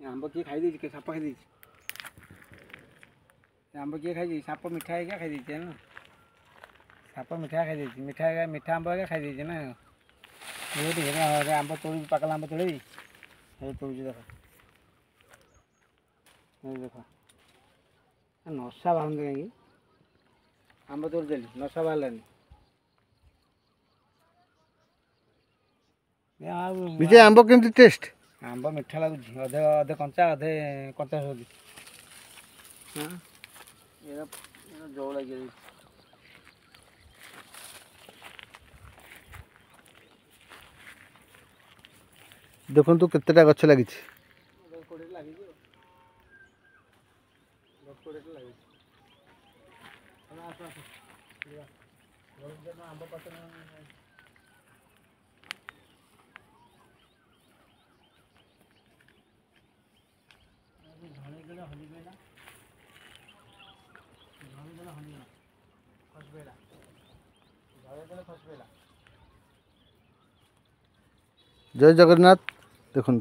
आंब किए खाई देछि के साप खाई देछि आंब किए खाई साप मिठा है क्या खाई देछि ना साप मिठा खाई देछि मीठा आंब है खाई देछि ना ये देखा आंब तोड़ पकला आंब तोड़ी ये तोड़ देखा ये देखा नशा बाहर कहीं आंब तोड़ देली नशा बाहर विजय आंब केमती टेस्ट आंब मिठा लगुच अधे अधे कंचा अधे कंचा सब्जी हाँ ये जो लगे देखो तो केतेटा गछ लगी जय जगन्नाथ देखो